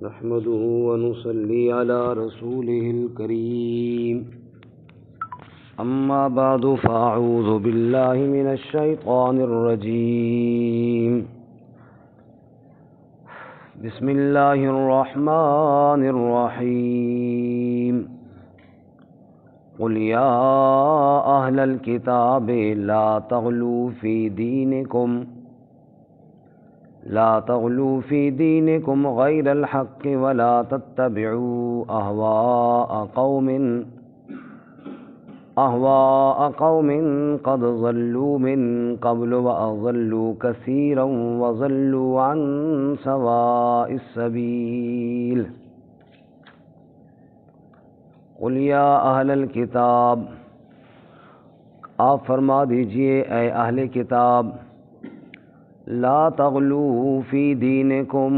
نحمده ونصلي على رسوله الكريم أما بعد فأعوذ بالله من الشيطان الرجيم بسم الله الرحمن الرحيم قل يا أهل الكتاب لا تغلوا في دينكم غير الحق ولا تتبعوا أهواء قوم قد ضلوا من قبل وأضلوا كثيرا وضلوا عن سواء السبيل قل یا اہل الکتاب، آپ فرما دیجئے اے اہل کتاب، لا تغلو فی دینکم،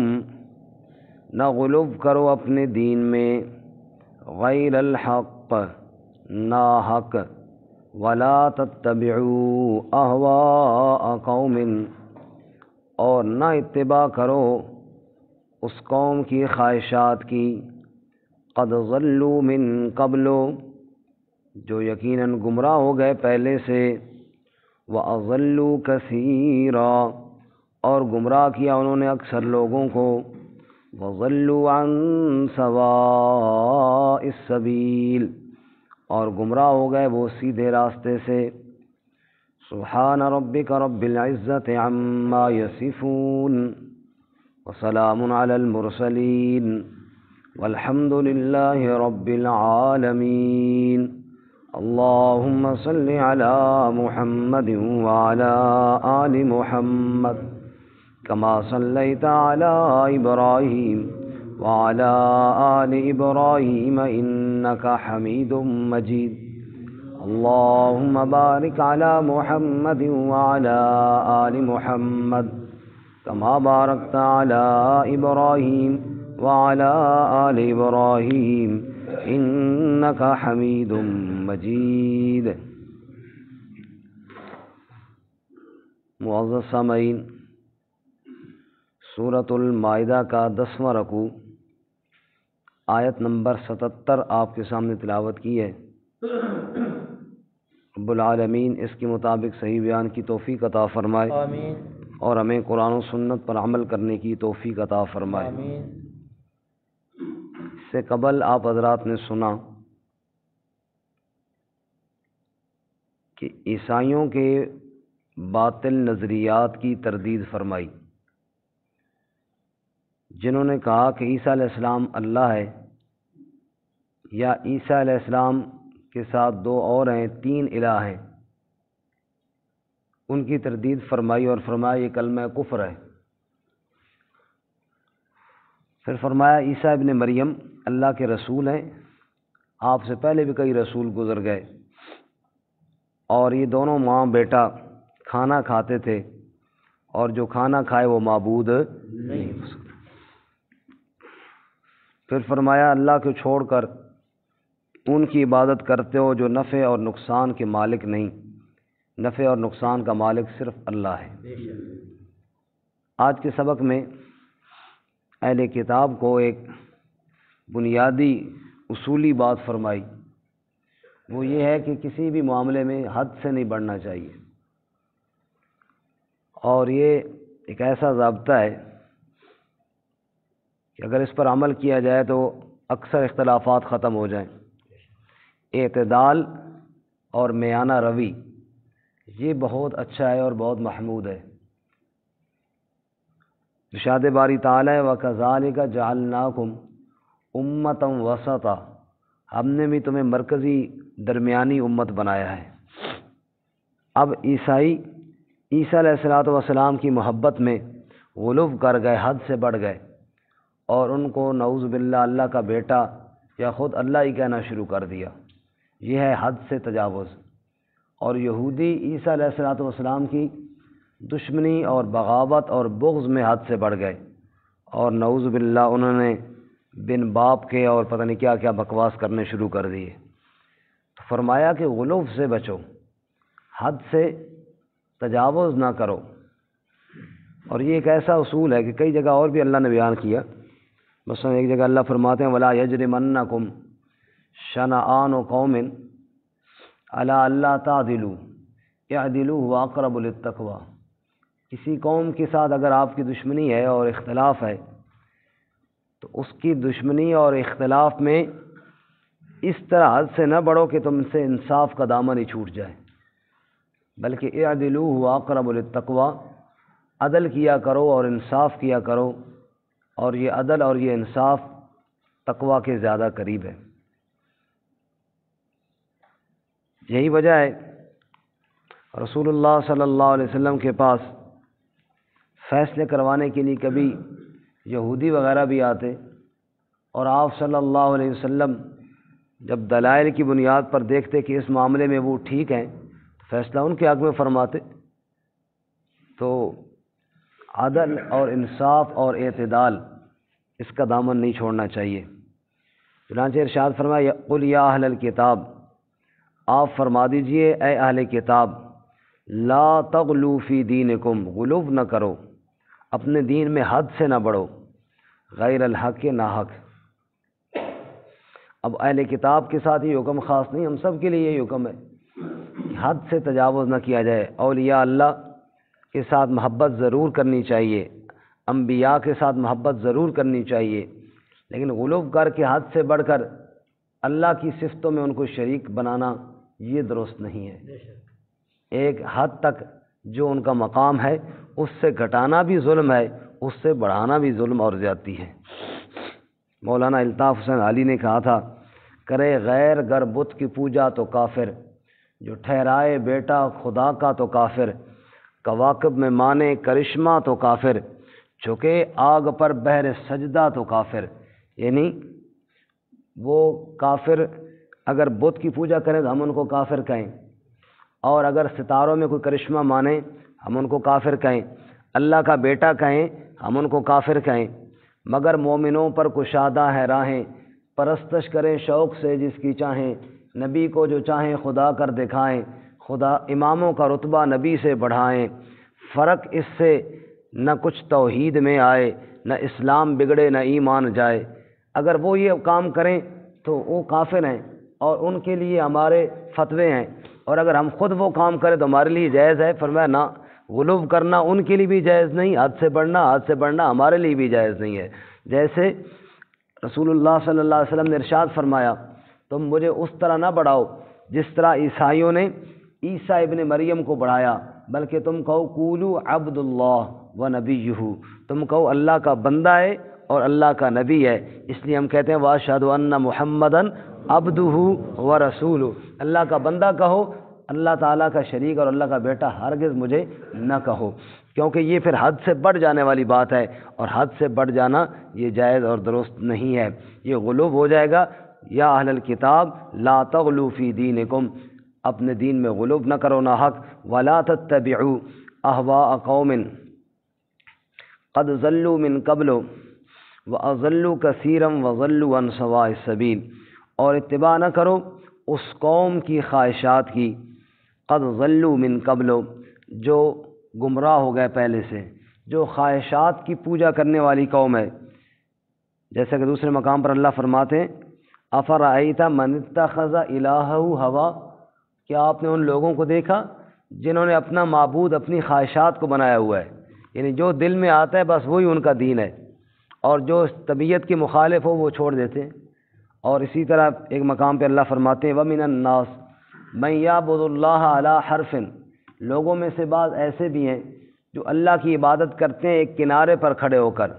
نہ غلو کرو اپنے دین میں، غیر الحق، نا حق، ولا تتبعوا اہواء قوم، اور نہ اتباع کرو اس قوم کی خواہشات کی، قد ضلوا من قبل، جو یقیناً گمراہ ہو گئے پہلے سے، وَأَضَلُّوا كَثِيرًا، اور گمراہ کیا انہوں نے اکثر لوگوں کو، وَضَلُّوا عَن سَوَاءِ السَّبِيلِ، اور گمراہ ہو گئے وہ سیدھے راستے سے۔ سبحان ربک رب العزت عما یصفون، وسلام علی المرسلین، والحمد للہ رب العالمین۔ اللہم صل علی محمد وعلی آل محمد کما صلیت علی ابراہیم وعلی آل ابراہیم انک حمید مجید۔ اللہم بارک علی محمد وعلی آل محمد کما بارکت علی ابراہیم وعلی آل ابراہیم انک حمید مجید۔ معزز سامعین، سورۃ المائدہ کا 10واں رکوع آیت نمبر 77 آپ کے سامنے تلاوت کی ہے۔ رب العالمین اس کے مطابق صحیح بیان کی توفیق عطا فرمائے، آمین، اور ہمیں قرآن و سنت پر عمل کرنے کی توفیق عطا فرمائے۔ آمین۔ اس سے قبل آپ حضرات نے سنا کہ عیسائیوں کے باطل نظریات کی تردید فرمائی، جنہوں نے کہا کہ عیسیٰ علیہ السلام اللہ ہے، یا عیسیٰ علیہ السلام کے ساتھ دو اور ہیں، تین الہ ہیں، ان کی تردید فرمائی اور فرمایا یہ کلمہ کفر ہے۔ پھر فرمایا عیسیٰ ابن مریم اللہ کے رسول ہیں، آپ سے پہلے بھی کئی رسول گزر گئے، اور یہ دونوں ماں بیٹا کھانا کھاتے تھے، اور جو کھانا کھائے وہ معبود نہیں ہو سکتا۔ پھر فرمایا اللہ کو چھوڑ کر ان کی عبادت کرتے ہو جو نفع اور نقصان کے مالک نہیں، نفع اور نقصان کا مالک صرف اللہ ہے۔ آج کے سبق میں اہل کتاب کو ایک بنیادی اصولی بات فرمائی، وہ یہ ہے کہ کسی بھی معاملے میں حد سے نہیں بڑھنا چاہیے، اور یہ ایک ایسا ضابطہ ہے کہ اگر اس پر عمل کیا جائے تو اکثر اختلافات ختم ہو جائیں۔ اعتدال اور میانہ روی یہ بہت اچھا ہے اور بہت محمود ہے۔ ارشاد باری تعالیٰ وَكَذَلِكَ جَعَلْنَاكُمْ أُمَّةً وَسَطًا، ہم نے بھی تمہیں مرکزی درمیانی امت بنایا ہے۔ اب عیسیٰ علیہ السلام کی محبت میں غلو کر گئے، حد سے بڑھ گئے، اور ان کو نعوذ باللہ اللہ کا بیٹا یا خود اللہ ہی کہنا شروع کر دیا۔ یہ ہے حد سے تجاوز۔ اور یہودی عیسیٰ علیہ السلام کی دشمنی اور بغاوت اور بغض میں حد سے بڑھ گئے، اور نعوذ باللہ انہوں نے بن باپ کے اور پتہ نہیں کیا کیا بکواس کرنے شروع کر دیے۔ تو فرمایا کہ غلو سے بچو، حد سے تجاوز نہ کرو۔ اور یہ ایک ایسا اصول ہے کہ کئی جگہ اور بھی اللہ نے بیان کیا مثلا ایک جگہ اللہ فرماتے ہیں ولا یجرمنکم شنآن قوم علی الا تعدلوا اعدلوا هو اقرب للتقوی، کسی قوم کے ساتھ اگر آپ کی دشمنی ہے اور اختلاف ہے تو اس کی دشمنی اور اختلاف میں اس طرح حد سے نہ بڑھو کہ تم سے انصاف کا دامن ہی چھوٹ جائے، بلکہ اعدلوا هو اقرب للتقوی، عدل کیا کرو اور انصاف کیا کرو، اور یہ عدل اور یہ انصاف تقوی کے زیادہ قریب ہے۔ یہی وجہ ہے رسول اللہ صلی اللہ علیہ وسلم کے پاس فیصلے کروانے کے لیے کبھی یہودی وغیرہ بھی آتے، اور آپ صلی اللہ علیہ وسلم جب دلائل کی بنیاد پر دیکھتے کہ اس معاملے میں وہ ٹھیک ہیں تو فیصلہ ان کے حق میں فرماتے۔ تو عدل اور انصاف اور اعتدال اس کا دامن نہیں چھوڑنا چاہیے۔ چنانچہ ارشاد فرمایا قل یا اہل الکتاب، آپ فرما دیجئے اے اہل کتاب، لا تغلوا فی دینکم، غلو نہ کرو، اپنے دین میں حد سے نہ بڑھو، غیر الحق، ناحق۔ اب اہل کتاب کے ساتھ یہ حکم خاص نہیں، ہم سب کے لیے یہ حکم ہے کہ حد سے تجاوز نہ کیا جائے۔ اولیاء اللہ کے ساتھ محبت ضرور کرنی چاہیے، انبیاء کے ساتھ محبت ضرور کرنی چاہیے، لیکن غلو کر کے حد سے بڑھ کر اللہ کی صفتوں میں ان کو شریک بنانا یہ درست نہیں ہے۔ ایک حد تک جو ان کا مقام ہے اس سے گھٹانا بھی ظلم ہے، اس سے بڑھانا بھی ظلم اور زیادتی ہے۔ مولانا الطاف حسین علی نے کہا تھا کرے غیر گر بت کی پوجا تو کافر، جو ٹھہرائے بیٹا خدا کا تو کافر، کواکب میں مانے کرشمہ تو کافر، جھکے آگ پر بہر سجدہ تو کافر۔ یعنی وہ کافر اگر بت کی پوجا کریں تو ہم ان کو کافر کہیں، اور اگر ستاروں میں کوئی کرشمہ مانیں ہم ان کو کافر کہیں، اللہ کا بیٹا کہیں ہم ان کو کافر کہیں، مگر مومنوں پر کشادہ ہے راہیں، پرستش کریں شوق سے جس کی چاہیں، نبی کو جو چاہیں خدا کر دکھائیں، خدا اماموں کا رتبہ نبی سے بڑھائیں، فرق اس سے نہ کچھ توحید میں آئے، نہ اسلام بگڑے نہ ایمان جائے۔ اگر وہ یہ کام کریں تو وہ کافر ہیں اور ان کے لیے ہمارے فتوے ہیں، اور اگر ہم خود وہ کام کریں تو ہمارے لیے جائز ہے۔ فرمایا نہ، غلو کرنا ان کے لیے بھی جائز نہیں، حد سے بڑھنا ہمارے لیے بھی جائز نہیں ہے۔ جیسے رسول اللہ صلی اللہ علیہ وسلم نے ارشاد فرمایا تم مجھے اس طرح نہ بڑھاؤ جس طرح عیسائیوں نے عیسیٰ ابن مریم کو بڑھایا، بلکہ تم کہو قولوا عبد اللہ و نبیہ، تم کہو اللہ کا بندہ ہے اور اللہ کا نبی ہے۔ اس لیے ہم کہتے ہیں واشہد ان محمدً عبدہ و رسولہ، اللہ کا بندہ کہو، اللہ تعالیٰ کا شریک اور اللہ کا بیٹا ہرگز مجھے نہ کہو، کیونکہ یہ پھر حد سے بڑھ جانے والی بات ہے، اور حد سے بڑھ جانا یہ جائز اور درست نہیں ہے، یہ غلو ہو جائے گا۔ یا اہل الکتاب لا تغلوا فی دینکم، اپنے دین میں غلو نہ کرو نہ حق، ولا تتبعوا اہواء قوم قد ضلوا من قبل واضلوا کثیرا وضلوا عن سواء السبیل، اور اتباع نہ کرو اس قوم کی خواہشات کی، قد ضلوا من قبل، جو گمراہ ہو گئے پہلے سے، جو خواہشات کی پوجا کرنے والی قوم ہے۔ جیسا کہ دوسرے مقام پر اللہ فرماتے ہیں افرأیت من اتخذ الہہ ہوا، کیا آپ نے ان لوگوں کو دیکھا جنہوں نے اپنا معبود اپنی خواہشات کو بنایا ہوا ہے، یعنی جو دل میں آتا ہے بس وہی ان کا دین ہے، اور جو طبیعت کے مخالف ہو وہ چھوڑ دیتے ہیں۔ اور اسی طرح ایک مقام پہ اللہ فرماتے ہیں وَمِنَ النَّاسِ مَن يَعْبُدُ اللَّهَ عَلَى حَرْفٍ، لوگوں میں سے بعض ایسے بھی ہیں جو اللہ کی عبادت کرتے ہیں ایک کنارے پر کھڑے ہو کر،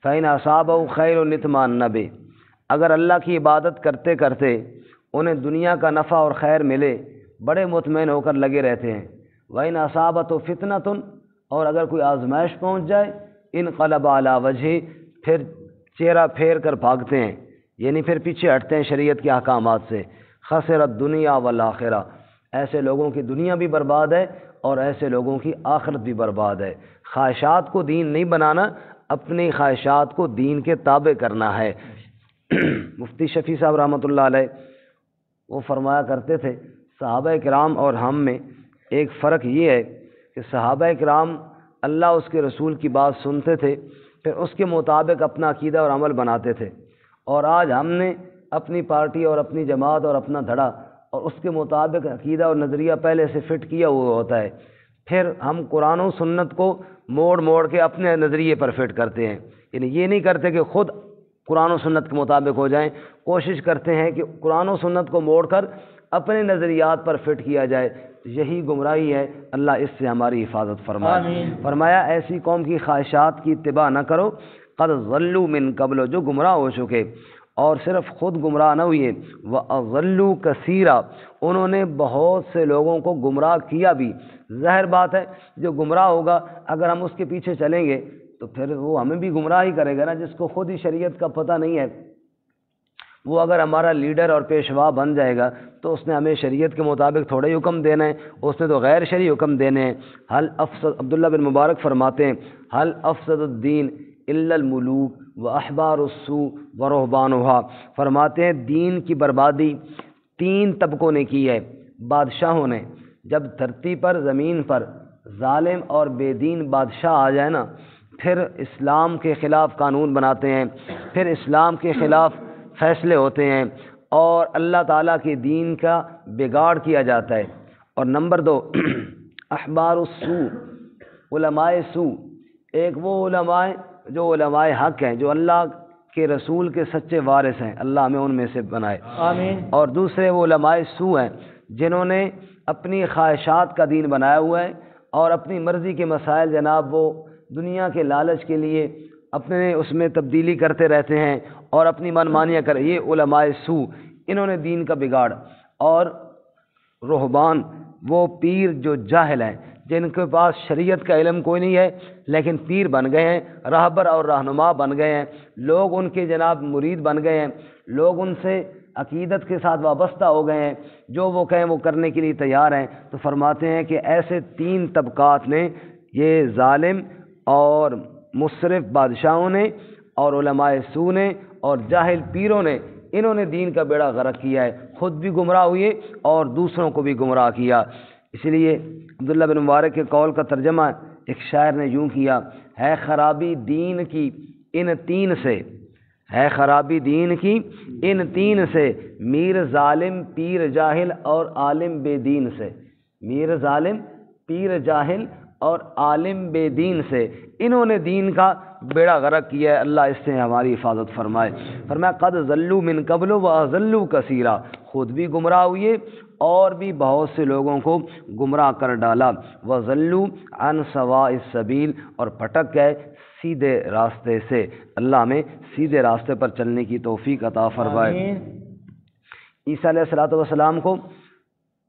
فَإِنْ أَصَابَهُ خَيْرٌ اطْمَأَنَّ بِهِ، اگر اللہ کی عبادت کرتے کرتے انہیں دنیا کا نفع اور خیر ملے بڑے مطمئن ہو کر لگے رہتے ہیں، وَإِنْ أَصَابَتْهُ فِتْنَةٌ، اور اگر کوئی آزمائش پہنچ جائے انقلب علی وجہہ، پھر چہرہ پھیر کر بھاگتے ہیں، یعنی پھر پیچھے ہٹتے ہیں شریعت کے احکامات سے، خسر الدنیا والآخرہ، ایسے لوگوں کی دنیا بھی برباد ہے اور ایسے لوگوں کی آخرت بھی برباد ہے۔ خواہشات کو دین نہیں بنانا، اپنی خواہشات کو دین کے تابع کرنا ہے۔ مفتی شفیع صاحب رحمۃ اللہ علیہ وہ فرمایا کرتے تھے صحابہ کرام اور ہم میں ایک فرق یہ ہے کہ صحابہ کرام اللہ اس کے رسول کی بات سنتے تھے، پھر اس کے مطابق اپنا عقیدہ اور عمل بناتے تھے، اور آج ہم نے اپنی پارٹی اور اپنی جماعت اور اپنا دھڑا اور اس کے مطابق عقیدہ اور نظریہ پہلے سے فٹ کیا ہوا ہوتا ہے، پھر ہم قرآن و سنت کو موڑ موڑ کے اپنے نظریے پر فٹ کرتے ہیں، یعنی یہ نہیں کرتے کہ خود قرآن و سنت کے مطابق ہو جائیں، کوشش کرتے ہیں کہ قرآن و سنت کو موڑ کر اپنے نظریات پر فٹ کیا جائے، یہی گمراہی ہے۔ اللہ اس سے ہماری حفاظت فرمائے۔ آمین۔ فرمایا ایسی قوم کی خواہشات کی اتباع نہ کرو، قد ضلوا من قبل، جو گمراہ ہو چکے، اور صرف خود گمراہ نہ ہوئے، وَأَضَلُّوا كَثِيرًا، انہوں نے بہت سے لوگوں کو گمراہ کیا بھی۔ ظاہر بات ہے جو گمراہ ہوگا اگر ہم اس کے پیچھے چلیں گے تو پھر وہ ہمیں بھی گمراہ ہی کرے گا نا، جس کو خود ہی شریعت کا پتہ نہیں ہے، وہ اگر ہمارا لیڈر اور پیشوا بن جائے گا تو اس نے ہمیں شریعت کے مطابق تھوڑے ہی حکم دینا ہے، اس نے تو غیر شرعی حکم دینے ہیں۔ عبداللہ بن مبارک فرماتے ہیں حل افسد الدین الا الملوک واحبار السوء ورہبانھا، فرماتے ہیں دین کی بربادی تین طبقوں نے کی ہے، بادشاہوں نے۔ جب دھرتی پر زمین پر ظالم اور بے دین بادشاہ آ جائے نا، پھر اسلام کے خلاف قانون بناتے ہیں، پھر اسلام کے خلاف فیصلے ہوتے ہیں، اور اللہ تعالیٰ کے دین کا بگاڑ کیا جاتا ہے۔ اور نمبر 2 احبار السوء، علماء سوء، ایک وہ علماء جو علماء حق ہیں، جو اللہ کے رسول کے سچے وارث ہیں، اللہ ہمیں ان میں سے بنائے، آمین۔ اور دوسرے وہ علماء سوء ہیں جنہوں نے اپنی خواہشات کا دین بنایا ہوا ہے، اور اپنی مرضی کے مسائل جناب وہ دنیا کے لالچ کے لیے اپنے اس میں تبدیلی کرتے رہتے ہیں اور اپنی من مانیاں کریں، یہ علماء سوء، انہوں نے دین کا بگاڑ۔ اور رہبان، وہ پیر جو جاہل ہیں، جن کے پاس شریعت کا علم کوئی نہیں ہے لیکن پیر بن گئے ہیں، راہبر اور رہنما بن گئے ہیں، لوگ ان کے جناب مرید بن گئے ہیں، لوگ ان سے عقیدت کے ساتھ وابستہ ہو گئے ہیں، جو وہ کہیں وہ کرنے کے لیے تیار ہیں۔ تو فرماتے ہیں کہ ایسے تین طبقات نے، یہ ظالم اور مسرف بادشاہوں نے اور علماء سوء نے اور جاہل پیروں نے، انہوں نے دین کا بیڑا غرق کیا ہے، خود بھی گمراہ ہوئے اور دوسروں کو بھی گمراہ کیا۔ اس لیے عبداللہ بن مبارک کے قول کا ترجمہ ایک شاعر نے یوں کیا، ہے خرابی دین کی ان تین سے، ہے خرابی دین کی ان تین سے، میر ظالم پیر جاہل اور عالم بے دین سے، میر ظالم پیر جاہل اور عالم بے دین سے، انہوں نے دین کا بیڑا غرق کیا ہے۔ اللہ اس سے ہماری حفاظت فرمائے۔ فرمایا قد ضلوا من قبل واضلوا کثیرا، خود بھی گمراہ ہوئے اور بھی بہت سے لوگوں کو گمراہ کر ڈالا، وضلوا عن سواء السبیل، اور پھٹک گئے سیدھے راستے سے۔ اللہ ہمیں سیدھے راستے پر چلنے کی توفیق عطا فرمائے۔ عیسیٰ علیہ السلام کو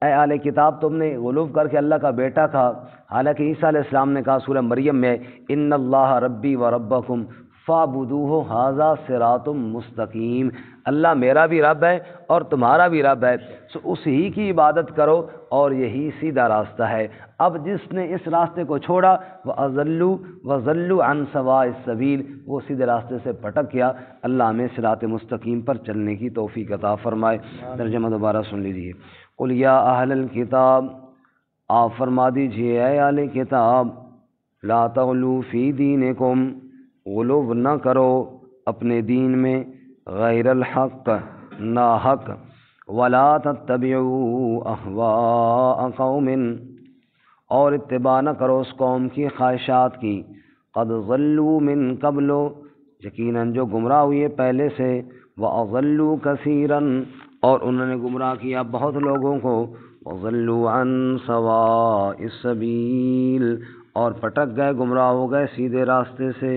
اے اہل کتاب تم نے غلو کر کے اللہ کا بیٹا کہا، حالانکہ عیسیٰ علیہ السلام نے کہا سورہ مریم میں ان اللہ ربی و ربکم فاعبدوہ ھذا صراط مستقیم، اللہ میرا بھی رب ہے اور تمہارا بھی رب ہے، سو اسی کی عبادت کرو اور یہی سیدھا راستہ ہے۔ اب جس نے اس راستے کو چھوڑا وَضَلُّوا عَنْ سَوَاءِ السَّبِيلِ، وہ سیدھے راستے سے پھٹک گیا۔ اللہ ہمیں صراط مستقیم پر چلنے کی توفیق عطا فرمائے۔ ترجمہ دوبارہ سن لیجیے۔ قُلْ یا اہل الکتاب، آپ فرما دیجئے اے اہل کتاب، لا تغلوا فی دینکم، غلو نہ کرو اپنے دین میں، غیر الحق، ناحق، ولا تتبعوا اہواء قوم، اور اتباع نہ کرو اس قوم کی خواہشات کی، قد ضلوا من قبل، یقیناً جو گمراہ ہوئے پہلے سے، واضلوا کثیرا، اور انہوں نے گمراہ کیا بہت لوگوں کو، وضلوا عن سواء السبیل، اور پھٹک گئے گمراہ ہو گئے سیدھے راستے سے۔